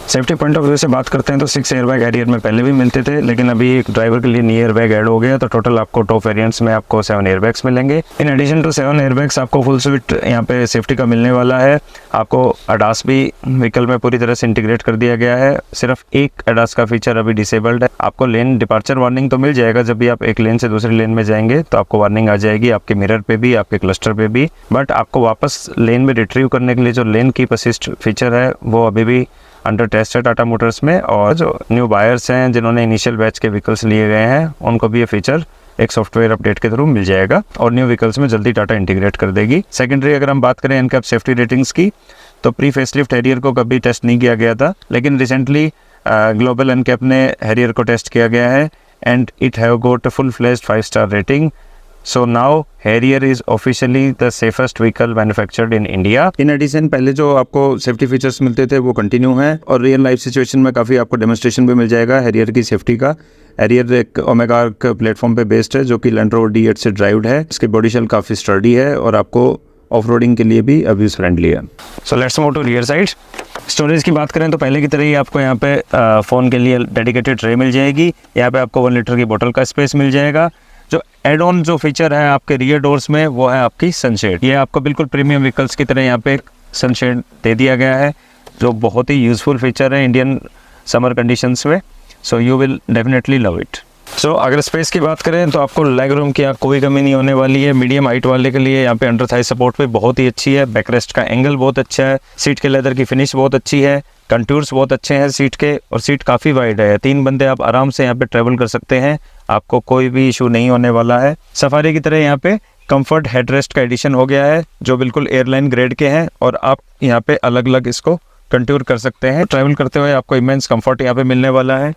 Safety point of view से बात करते हैं तो 6 एयरबैग हैरियर में पहले भी मिलते थे, लेकिन अभी एक ड्राइवर के लिए नी एयरबैग ऐड हो गया, तो टोटल आपको टॉप वेरिएंट्स में आपको 7 एयरबैग्स मिलेंगे। इन एडिशन टू 7 एयरबैग्स आपको फुल स्विट यहाँ पे सेफ्टी का मिलने वाला है। आपको ADAS भी व्हीकल में पूरी तरह से इंटीग्रेट कर दिया गया है। सिर्फ एक ADAS का फीचर अभी डिसेबल्ड है। आपको लेन डिपार्चर वार्निंग तो मिल जाएगा, जब भी आप एक लेन से दूसरी लेन में जाएंगे तो आपको वार्निंग आ जाएगी आपके मिरर पे भी, आपके क्लस्टर पे भी। बट आपको वापस लेन में रिट्रीव करने के लिए जो लेन कीप असिस्ट फीचर है वो अभी भी अंडर टेस्ट है टाटा मोटर्स में। और जो न्यू बायर्स हैं जिन्होंने इनिशियल बैच के व्हीकल्स लिए गए हैं उनको भी ये फीचर एक सॉफ्टवेयर अपडेट के थ्रू मिल जाएगा और न्यू व्हीकल्स में जल्दी टाटा इंटीग्रेट कर देगी। सेकेंडरी अगर हम बात करें एनकैप सेफ्टी रेटिंग्स की तो प्री फेसलिफ्ट हैरियर को कभी टेस्ट नहीं किया गया था, लेकिन रिसेंटली ग्लोबल एनकैप ने हैरियर को टेस्ट किया गया है and it have got a full fledged 5 star rating. So now Harrier is officially the safest vehicle manufactured in India. In addition पहले जो आपको सेफ्टी फीचर्स मिलते थे वो कंटिन्यू हैं और रियल लाइफ सिचुएशन में काफ़ी आपको डेमोन्स्ट्रेशन भी मिल जाएगा Harrier की सेफ्टी का। Harrier एक ओमेगा आर्क प्लेटफॉर्म पे बेस्ड है जो कि लैंड रोवर D8 से ड्राइव्ड है। इसकी बॉडी शेल काफ़ी स्टर्डी है और आपको ऑफ रोडिंग के लिए भी अब्यूज फ्रेंडली है। So let's move to rear side. Storage की बात करें तो पहले की तरह ही आपको यहाँ पे फ़ोन के लिए डेडिकेटेड ट्रे मिल जाएगी। यहाँ पे आपको 1 लीटर की बोतल का स्पेस मिल जाएगा। जो एड ऑन जो फीचर है आपके रियर डोर्स में वो है आपकी सनशेड। ये आपको बिल्कुल प्रीमियम व्हीकल्स की तरह यहाँ पे सनशेड दे दिया गया है जो बहुत ही यूज़फुल फीचर है इंडियन समर कंडीशंस में। So you will definitely love it. So अगर स्पेस की बात करें तो आपको लेग रूम की यहाँ कोई कमी नहीं होने वाली है। मीडियम हाइट वाले के लिए यहाँ पे अंडर थाई सपोर्ट पे बहुत ही अच्छी है। बैकरेस्ट का एंगल बहुत अच्छा है। सीट के लेदर की फिनिश बहुत अच्छी है। कंटूर्स बहुत अच्छे हैं सीट के, और सीट काफ़ी वाइड है। 3 बंदे आप आराम से यहाँ पे ट्रेवल कर सकते हैं, आपको कोई भी इशू नहीं होने वाला है। सफारी की तरह यहाँ पे कंफर्ट हेडरेस्ट का एडिशन हो गया है जो बिल्कुल एयरलाइन ग्रेड के हैं, और आप यहाँ पे अलग अलग इसको कंट्यूर कर सकते हैं। ट्रैवल करते हुए आपको इमेंस कंफर्ट यहाँ पे मिलने वाला है।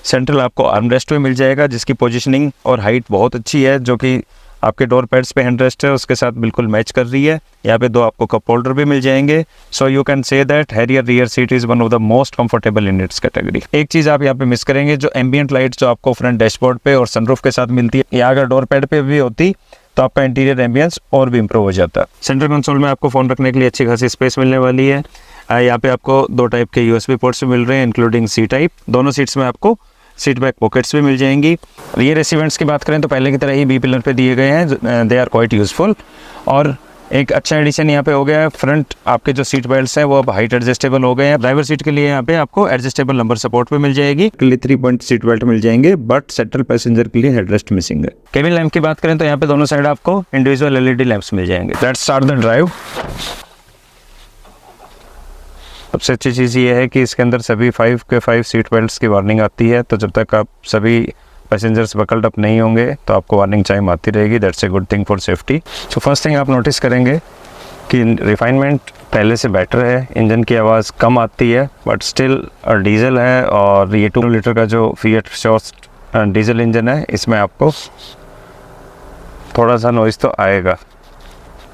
सेंट्रल आपको आर्मरेस्ट भी मिल जाएगा जिसकी पोजीशनिंग और हाइट बहुत अच्छी है, जो कि आपके डोर पैड्स पे हैंडरेस्ट है उसके साथ बिल्कुल मैच कर रही है। यहाँ पे 2 आपको कप होल्डर भी मिल जाएंगे। So you can say that Harrier rear seat is one of the most comfortable in its category. एक चीज़ आप यहाँ पे मिस करेंगे, जो एम्बियंट लाइट जो आपको फ्रंट डैशबोर्ड पे और सनरूफ के साथ मिलती है, या अगर डोर पैड पे भी होती तो आपका इंटीरियर एम्बियंस और भी इंप्रूव हो जाता। सेंट्रल कंसोल में आपको फ़ोन रखने के लिए अच्छी खासी स्पेस मिलने वाली है। यहाँ पे आपको 2 टाइप के USB पोर्ट्स मिल रहे हैं इंक्लूडिंग C टाइप। दोनों सीट्स में आपको सीट बैक पॉकेट्स भी मिल जाएंगी। रियर एसी वेंट्स की बात करें तो पहले की तरह ही बी पिलर पे दिए गए हैं, दे आर क्वाइट यूजफुल। और एक अच्छा एडिशन यहाँ पे हो गया है, फ्रंट आपके जो सीट बेल्ट्स हैं वो अब हाइट एडजस्टेबल हो गए हैं। ड्राइवर सीट के लिए यहाँ पे आपको एडजस्टेबल नंबर सपोर्ट पे मिल जाएगी। 3 पॉइंट सीट बेल्ट मिल जाएंगे, बट सेंट्रल पैसेंजर के लिए हेडरेस्ट मिसिंग है। केबिन लैंप की बात करें तो यहाँ पे दोनों साइड आपको इंडिविजुअल LED लैंप्स मिल जाएंगे। Let's start the drive. सबसे अच्छी चीज़ ये है कि इसके अंदर सभी 5 के 5 सीट बेल्ट्स की वार्निंग आती है, तो जब तक आप सभी पैसेंजर्स बकल्ड अप नहीं होंगे तो आपको वार्निंग चाइम आती रहेगी। That's a good thing for safety. So first thing आप नोटिस करेंगे कि रिफाइनमेंट पहले से बेटर है। इंजन की आवाज़ कम आती है, बट स्टिल डीजल है, और ये 2 लीटर का जो फिएट शॉस्ट डीजल इंजन है इसमें आपको थोड़ा सा नॉइज़ तो आएगा,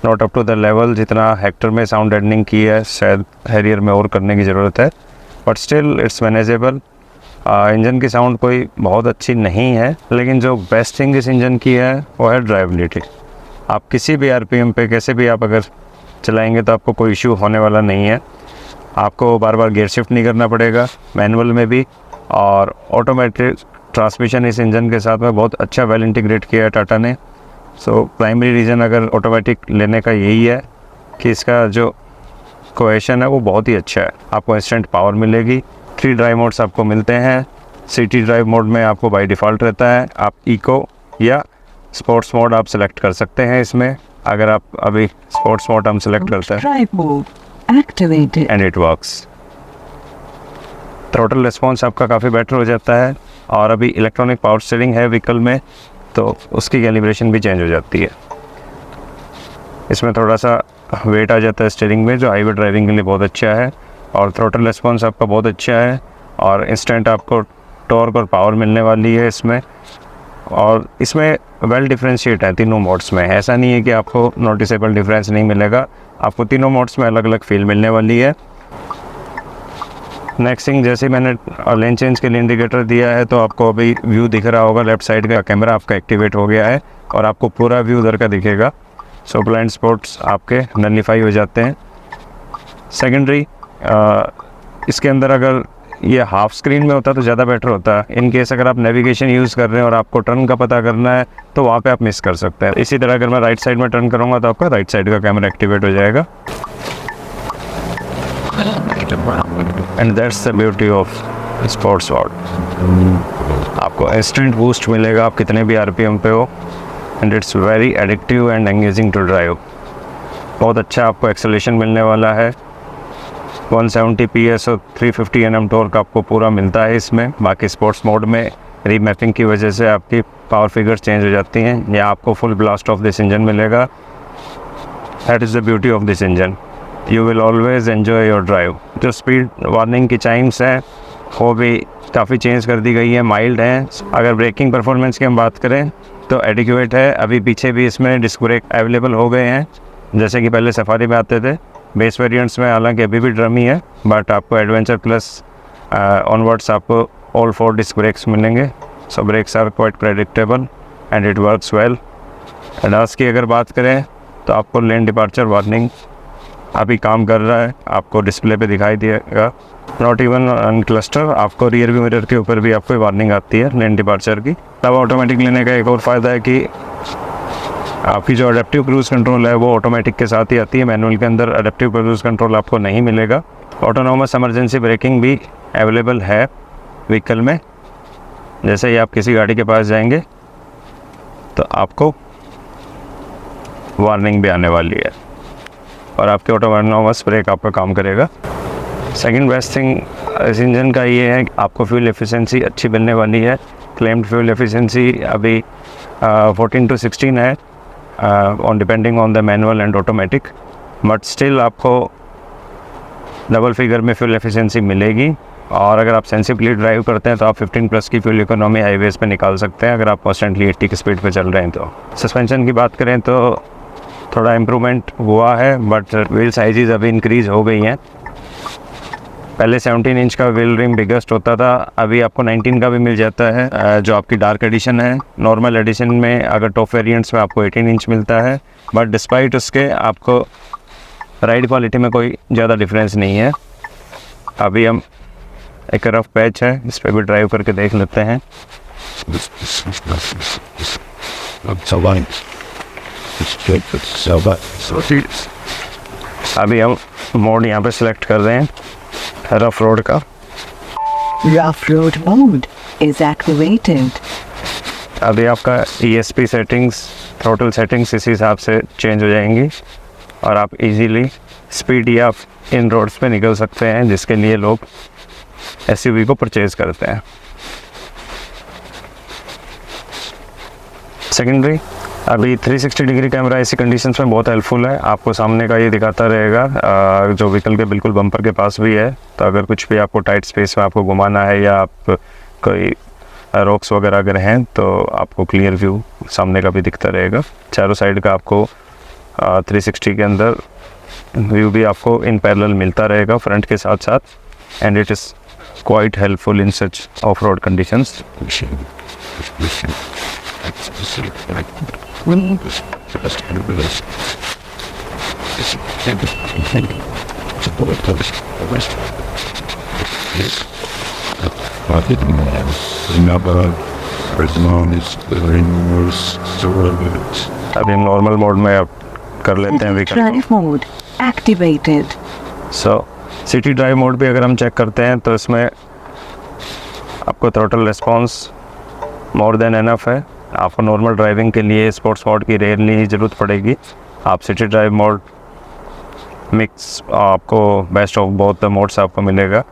not up to the level जितना हेक्टर में साउंड एडनिंग की है, शायद हैरियर में और करने की ज़रूरत है, but still it's manageable. Engine की साउंड कोई बहुत अच्छी नहीं है, लेकिन जो बेस्ट थिंग इस इंजन की है वो है ड्राइवबिलिटी। आप किसी भी RPM पे कैसे भी आप अगर चलाएंगे तो आपको कोई इशू होने वाला नहीं है। आपको बार बार गियर शिफ्ट नहीं करना पड़ेगा मैनुअल में भी, और ऑटोमेटिक ट्रांसमिशन इस इंजन के साथ में बहुत अच्छा वेल इंटीग्रेट किया है टाटा ने। सो प्राइमरी रीज़न अगर ऑटोमेटिक लेने का यही है कि इसका जो कोहेशन है वो बहुत ही अच्छा है। आपको इंस्टेंट पावर मिलेगी। 3 ड्राइव मोड्स आपको मिलते हैं। सिटी ड्राइव मोड में आपको बाय डिफ़ॉल्ट रहता है, आप इको या स्पोर्ट्स मोड आप सेलेक्ट कर सकते हैं इसमें। अगर आप अभी स्पोर्ट्स मोड हम सेलेक्ट करते हैं Drive mode activated. And it works. Throttle response आपका काफ़ी बेटर हो जाता है, और अभी इलेक्ट्रॉनिक पावर स्टीयरिंग है व्हीकल में, तो उसकी कैलिब्रेशन भी चेंज हो जाती है। इसमें थोड़ा सा वेट आ जाता है स्टीयरिंग में, जो हाईवे ड्राइविंग के लिए बहुत अच्छा है। और थ्रोटल रिस्पॉन्स आपका बहुत अच्छा है, और इंस्टेंट आपको टॉर्क और पावर मिलने वाली है इसमें। और इसमें वेल डिफ्रेंशिएट है तीनों मोड्स में। ऐसा नहीं है कि आपको नोटिसेबल डिफरेंस नहीं मिलेगा, आपको तीनों मोड्स में अलग अलग फील मिलने वाली है। नेक्स्ट थिंग, जैसे मैंने लेन चेंज के लिए इंडिकेटर दिया है तो आपको अभी व्यू दिख रहा होगा, लेफ्ट साइड का कैमरा आपका एक्टिवेट हो गया है और आपको पूरा व्यू उधर का दिखेगा। सो ब्लाइंड स्पॉट्स आपके नलिफाई हो जाते हैं। सेकेंडरी, इसके अंदर अगर ये हाफ स्क्रीन में होता तो ज़्यादा बेटर होता। इन केस अगर आप नेविगेशन यूज़ कर रहे हैं और आपको टर्न का पता करना है तो वहाँ पे आप मिस कर सकते हैं। इसी तरह अगर मैं राइट साइड में टर्न करूँगा तो आपका राइट साइड का कैमरा एक्टिवेट हो जाएगा। And that's the beauty of sports mode. आपको इंस्टेंट बूस्ट मिलेगा आप कितने भी RPM पे हो, and it's very addictive and engaging to drive. बहुत अच्छा आपको एक्सेलेरेशन मिलने वाला है। 170 PS और 350 Nm टॉर्क आपको पूरा मिलता है इसमें। बाकी स्पोर्ट्स मोड में रीमैपिंग की वजह से आपकी पावर फिगर्स चेंज हो जाती हैं। या आपको full blast of this engine मिलेगा। That is the beauty of this engine. You will always enjoy your drive. जो स्पीड वार्निंग की चाइम्स हैं वो भी काफ़ी चेंज कर दी गई है, माइल्ड हैं। अगर ब्रेकिंग परफॉर्मेंस की हम बात करें तो एडिक्वेट है। अभी पीछे भी इसमें डिस्क ब्रेक अवेलेबल हो गए हैं, जैसे कि पहले सफारी में आते थे। बेस वेरिएंट्स में हालांकि अभी भी ड्रम ही है, बट आपको एडवेंचर प्लस ऑनवर्ड्स आपको ऑल 4 डिस्क ब्रेक्स मिलेंगे। So brakes are quite predictable and it works well. ADAS की अगर बात करें तो आपको लेन डिपार्चर वार्निंग अभी काम कर रहा है, आपको डिस्प्ले पे दिखाई देगा। नॉट इवन ऑन क्लस्टर, आपको रियर व्यू मिरर के ऊपर भी आपको वार्निंग आती है लेन डिपार्चर की। तब ऑटोमेटिक लेने का एक और फ़ायदा है कि आपकी जो अडेप्टिव क्रूज़ कंट्रोल है वो ऑटोमेटिक के साथ ही आती है। मैनुअल के अंदर अडेप्टिव क्रूज़ कंट्रोल आपको नहीं मिलेगा। ऑटोनोमस इमरजेंसी ब्रेकिंग भी अवेलेबल है व्हीकल में। जैसे ही आप किसी गाड़ी के पास जाएंगे तो आपको वार्निंग भी आने वाली है और आपके ऑटोनॉमस ब्रेक आपका काम करेगा। सेकंड बेस्ट थिंग इस इंजन का ये है कि आपको फ्यूल एफिशिएंसी अच्छी मिलने वाली है। क्लेम्ड फ्यूल एफिशिएंसी अभी 14 to 16 है on depending on the manual and automatic, but still आपको डबल फिगर में फ्यूल एफिशिएंसी मिलेगी। और अगर आप सेंसिबली ड्राइव करते हैं तो आप 15+ की फ्यूल इकोनॉमी हाईवेज़ पे निकाल सकते हैं अगर आप कॉन्स्टेंटली 80 की स्पीड पे चल रहे हैं। तो सस्पेंशन की बात करें तो थोड़ा इम्प्रूवमेंट हुआ है, बट व्हील साइजेस अभी इंक्रीज़ हो गई हैं। पहले 17 इंच का व्हील रिम बिगेस्ट होता था, अभी आपको 19 का भी मिल जाता है जो आपकी डार्क एडिशन है। नॉर्मल एडिशन में अगर टॉप वेरिएंट्स में आपको 18 इंच मिलता है, बट डिस्पाइट उसके आपको राइड क्वालिटी में कोई ज़्यादा डिफरेंस नहीं है। अभी हम एक रफ पैच है, इस पर भी ड्राइव करके देख लेते हैं। अभी हम मोड यहाँ पे सिलेक्ट कर रहे हैं रफ रोड का। Rough road mode is activated. अभी आपका ESP सेटिंग्स, थ्रोटल सेटिंग्स इसी हिसाब से चेंज हो जाएंगी और आप इजीली स्पीड या इन रोड्स पे निकल सकते हैं, जिसके लिए लोग SUV को परचेज़ करते हैं। सेकेंडरी अभी 360 डिग्री कैमरा ऐसी कंडीशंस में बहुत हेल्पफुल है। आपको सामने का ये दिखाता रहेगा जो व्हीकल के बिल्कुल बम्पर के पास भी है, तो अगर कुछ भी आपको टाइट स्पेस में आपको घुमाना है या आप कोई रॉक्स वगैरह अगर हैं तो आपको क्लियर व्यू सामने का भी दिखता रहेगा। चारों साइड का आपको 360 के अंदर व्यू भी आपको इन पैरेलल मिलता रहेगा फ्रंट के साथ साथ, and it is quite helpful in such of road conditions. अभी हम नॉर्मल मोड में अब कर लेते हैं vehicle Drive mode activated. City drive mode भी अगर हम चेक करते हैं तो इसमें आपको throttle response more than enough है। आपको नॉर्मल ड्राइविंग के लिए स्पोर्ट्स मोड की रेयरली ही ज़रूरत पड़ेगी। आप सिटी ड्राइव मोड मिक्स आपको best of both the modes आपको मिलेगा।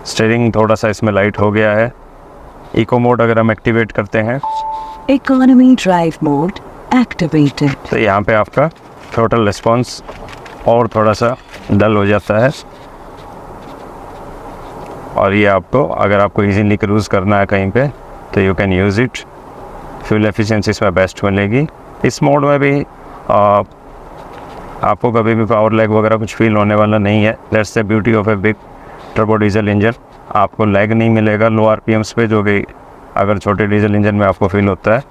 स्टीयरिंग थोड़ा सा इसमें लाइट हो गया है। इको मोड अगर हम एक्टिवेट करते हैं Economy drive mode activated. तो यहाँ पे आपका थ्रोटल रिस्पॉन्स और थोड़ा सा डल हो जाता है, और ये आपको अगर आपको इजीली क्रूज़ करना है कहीं पे तो you can use it. Fuel efficiency इसमें बेस्ट मिलेगी। इस मोड में भी आपको कभी भी पावर लैग वगैरह कुछ फील होने वाला नहीं है। That's the beauty of a big turbo diesel engine. आपको लैग नहीं मिलेगा लो आरपीएम्स पे, जो कि अगर छोटे डीजल इंजन में आपको फील होता है।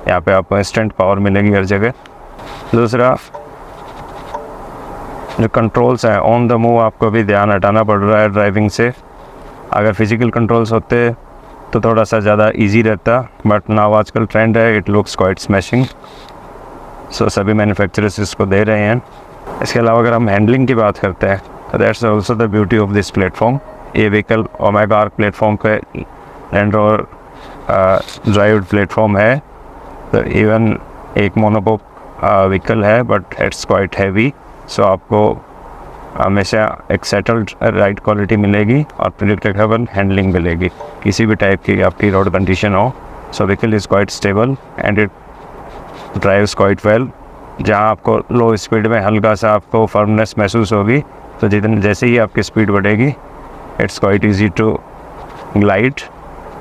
यहाँ पे आपको इंस्टेंट पावर मिलेगी हर जगह। दूसरा, जो कंट्रोल्स हैं ऑन द मूव आपको भी ध्यान हटाना पड़ रहा है ड्राइविंग से। अगर फिजिकल कंट्रोल्स होते तो थोड़ा सा ज़्यादा इजी रहता, बट नाउ आजकल ट्रेंड है इट लुक्स क्वाइट स्मैशिंग। सो सभी मैन्युफैक्चरर्स इसको दे रहे हैं। इसके अलावा अगर हम हैंडलिंग की बात करते हैं तो that's also the beauty of this platform. ये व्हीकल ओमेगा आर्क प्लेटफॉर्म पे लैंड रोवर ड्राइव प्लेटफॉर्म है, तो इवन एक मोनोकोक व्हीकल है बट इट्स क्वाइट हैवी। सो आपको हमेशा एक सेटल्ड राइड क्वालिटी मिलेगी और प्रिडिक्टेबल हैंडलिंग मिलेगी, किसी भी टाइप की आपकी रोड कंडीशन हो। So vehicle is quite stable and it drives quite well. जहाँ आपको लो स्पीड में हल्का सा आपको फर्मनेस महसूस होगी, तो जितने जैसे ही आपकी स्पीड बढ़ेगी it's quite easy to glide.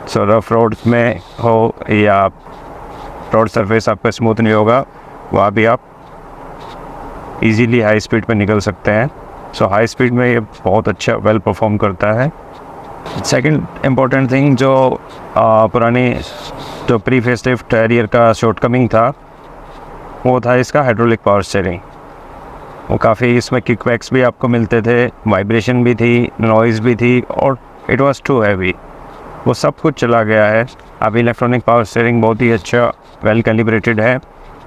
So rough roads में हो या रोड सरफेस आपका स्मूथ नहीं होगा, वहाँ भी आप इजीली हाई स्पीड पे निकल सकते हैं। सो हाई स्पीड में ये बहुत अच्छा वेल परफॉर्म करता है। सेकंड इम्पॉर्टेंट थिंग जो पुरानी जो प्री फेसलिफ्ट हैरियर का शॉर्टकमिंग था वो था इसका हाइड्रोलिक पावर स्टीयरिंग। वो काफ़ी इसमें किकबैक्स भी आपको मिलते थे, वाइब्रेशन भी थी, नॉइज़ भी थी, और इट वाज टू हैवी। वो सब कुछ चला गया है। अभी इलेक्ट्रॉनिक पावर स्टीयरिंग बहुत ही अच्छा वेल कैलिब्रेटेड है,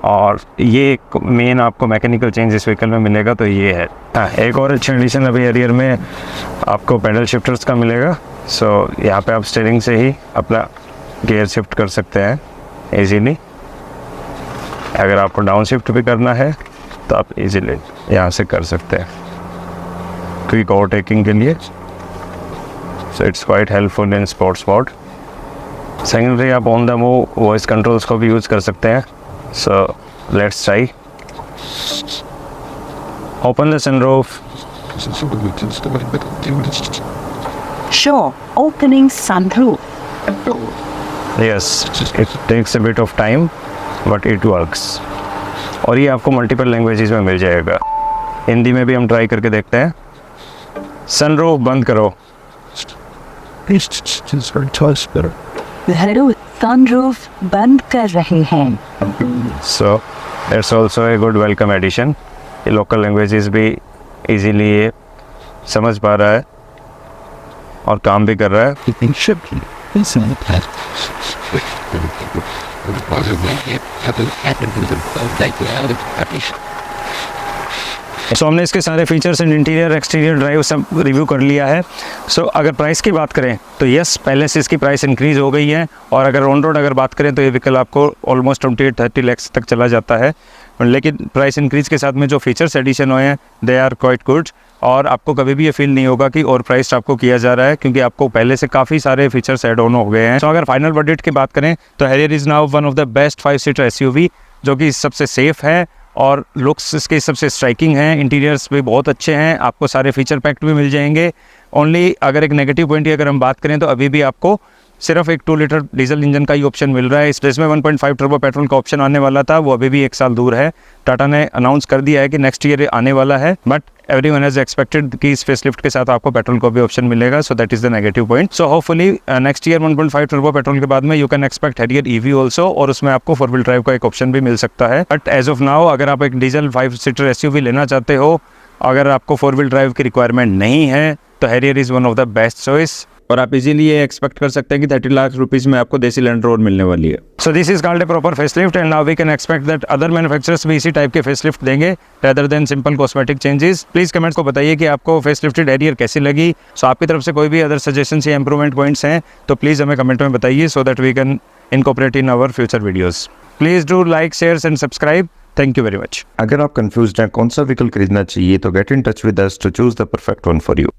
और ये एक मेन आपको मैकेनिकल चेंज इस व्हीकल में मिलेगा तो ये है। एक और अच्छा एडिशन अभी हैरियर में आपको पैडल शिफ्टर्स का मिलेगा। सो यहाँ पे आप स्टीयरिंग से ही अपना गियर शिफ्ट कर सकते हैं इजीली। अगर आपको डाउन शिफ्ट भी करना है तो आप इजीली यहाँ से कर सकते हैं क्विक ओवरटेकिंग के लिए। So it's quite helpful in sports mode. Secondly आप on the move voice controls को भी यूज़ कर सकते हैं। So let's try. Open the sunroof. Sure, opening sunroof. Yes, it takes a bit of time but it works. और ये आपको multiple languages में मिल जाएगा। हिंदी में भी हम ट्राई करके देखते हैं। सनरूफ बंद करो। हेलो, sunroof बंद कर रहे हैं। So that's also a good welcome addition. ये लोकल लैंग्वेजेस भी इजीली ये समझ पा रहा है और काम भी कर रहा है। सो हमने इसके सारे features and interior exterior drive सब रिव्यू कर लिया है। सो अगर प्राइस की बात करें तो यस, पहले से इसकी प्राइस इंक्रीज़ हो गई है। और अगर ऑन रोड अगर बात करें तो ये व्हीकल आपको ऑलमोस्ट 28-30 लाख तक चला जाता है। लेकिन प्राइस इंक्रीज़ के साथ में जो फीचर्स एडिशन हुए हैं दे आर क्वाइट गुड। और आपको कभी भी ये फील नहीं होगा कि ओवर प्राइस आपको किया जा रहा है, क्योंकि आपको पहले से काफ़ी सारे फीचर्स ऐड ऑन हो गए हैं। तो अगर फाइनल बजट की बात करें तो Harrier is now one of the best 5-सीटर SUV, जो कि सबसे सेफ़ है और लुक्स इसके सबसे स्ट्राइकिंग हैं। इंटीरियर्स भी बहुत अच्छे हैं, आपको सारे फीचर पैक्ड भी मिल जाएंगे। ओनली अगर एक नेगेटिव पॉइंट की अगर हम बात करें तो अभी भी आपको सिर्फ एक 2 लीटर डीजल इंजन का ही ऑप्शन मिल रहा है। इसमें 1.5 टर्बो पेट्रोल का ऑप्शन आने वाला था, वो अभी भी 1 साल दूर है। टाटा ने अनाउंस कर दिया है कि नेक्स्ट ईयर आने वाला है, बट एवरीवन हैज एक्सपेक्टेड कि इस फेसलिफ्ट के साथ आपको पेट्रोल का भी ऑप्शन मिलेगा। So that is the negative point. So hopefully next year 1.5 turbo petrol के बाद में you can expect Harrier EV also, और उसमें आपको 4 व्हील ड्राइव का एक ऑप्शन भी मिल सकता है। बट एज ऑफ नाउ अगर आप एक डीजल 5-सीटर SUV लेना चाहते हो, अगर आपको 4 व्हील ड्राइव की रिक्वायरमेंट नहीं है, तो Harrier is one of the best choice. और आप इजीली ये एक्सपेक्ट कर सकते हैं कि 30 लाख रुपीस में आपको देसी लैंड रोवर मिलने वाली है। So this is called a proper facelift and now we can expect that other manufacturers भी इसी टाइप के फेसलिफ्ट देंगे rather than simple cosmetic changes. Please comments को बताइए कि आपको फेसलिफ्टेड हैरियर कैसी लगी। सो आपकी तरफ से कोई भी अदर सजेशंस या इंप्रूवमेंट पॉइंट्स हैं तो प्लीज़ हमें कमेंट में बताइए, so that we can incorporate in our future videos. Please do like, share and subscribe. Thank you very much. अगर आप कंफ्यूज्ड हैं कौन सा व्हीकल खरीदना चाहिए तो get in touch with us to choose the perfect one for you.